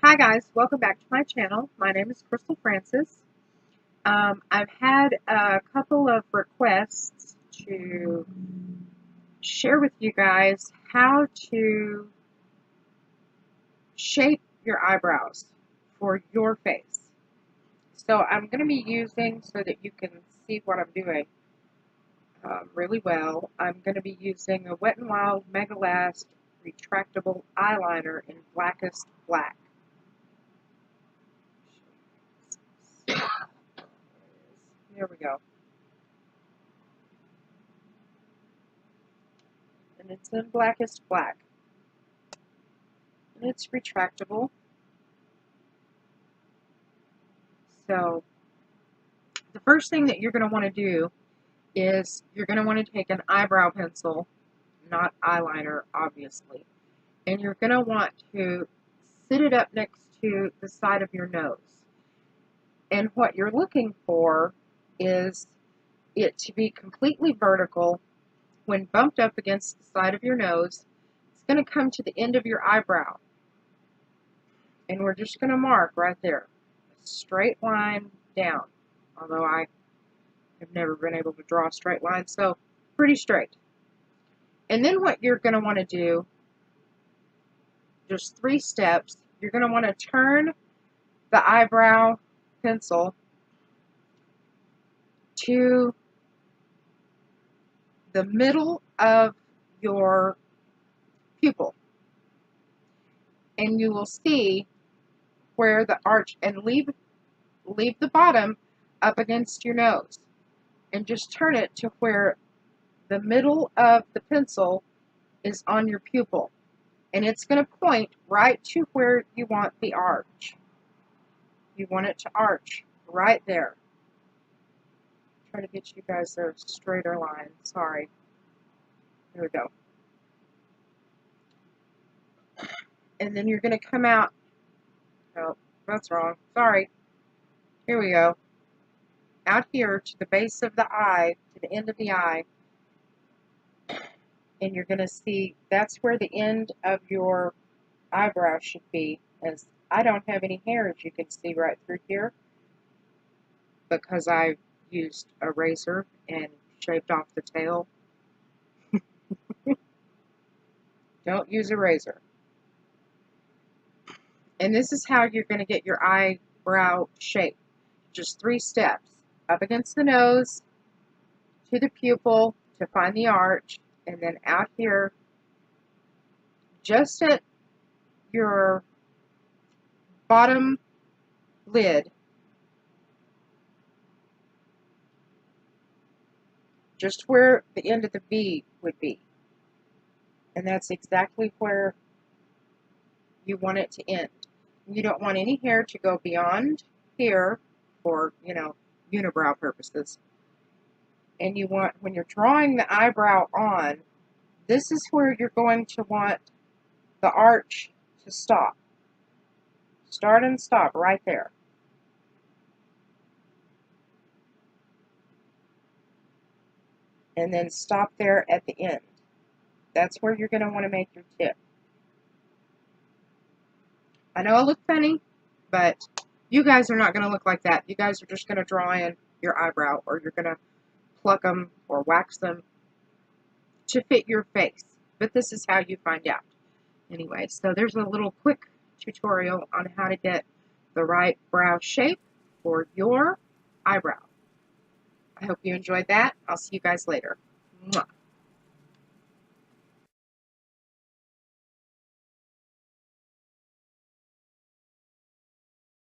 Hi guys, welcome back to my channel. My name is Crystal Francis. I've had a couple of requests to share with you guys how to shape your eyebrows for your face. So I'm going to be using, so that you can see what I'm doing really well, I'm going to be using a Wet n Wild Mega Last retractable eyeliner in Blackest Black. There we go. And it's in Blackest Black. And it's retractable. So the first thing that you're going to want to do is you're going to want to take an eyebrow pencil, not eyeliner, obviously, and you're going to want to sit it up next to the side of your nose. And what you're looking for is it to be completely vertical. When bumped up against the side of your nose, it's going to come to the end of your eyebrow. And we're just going to mark right there, a straight line down, although I have never been able to draw a straight line, so pretty straight. And then what you're going to want to do, just 3 steps, you're going to want to turn the eyebrow pencil to the middle of your pupil. And you will see where the arch, and leave the bottom up against your nose. And just turn it to where the middle of the pencil is on your pupil. And it's going to point right to where you want the arch. You want it to arch right there. Try to get you guys a straighter line. Sorry. Here we go. And then you're going to come out. Oh, that's wrong. Sorry. Here we go. Out here to the base of the eye, to the end of the eye. And you're going to see that's where the end of your eyebrow should be. As I don't have any hair, as you can see right through here, because I used a razor and shaved off the tail. Don't use a razor. And this is how you're going to get your eyebrow shape. Just 3 steps. Up against the nose, to the pupil to find the arch, and then out here, just at your bottom lid, just where the end of the V would be. And that's exactly where you want it to end. You don't want any hair to go beyond here for, unibrow purposes. And you want, when you're drawing the eyebrow on, this is where you're going to want the arch to stop. Start and stop right there. And then stop there at the end. That's where you're going to want to make your tip. I know I look funny, but you guys are not going to look like that. You guys are just going to draw in your eyebrow, or you're going to pluck them or wax them to fit your face. But this is how you find out. Anyway, so there's a little quick tutorial on how to get the right brow shape for your eyebrow. I hope you enjoyed that. I'll see you guys later. Mwah.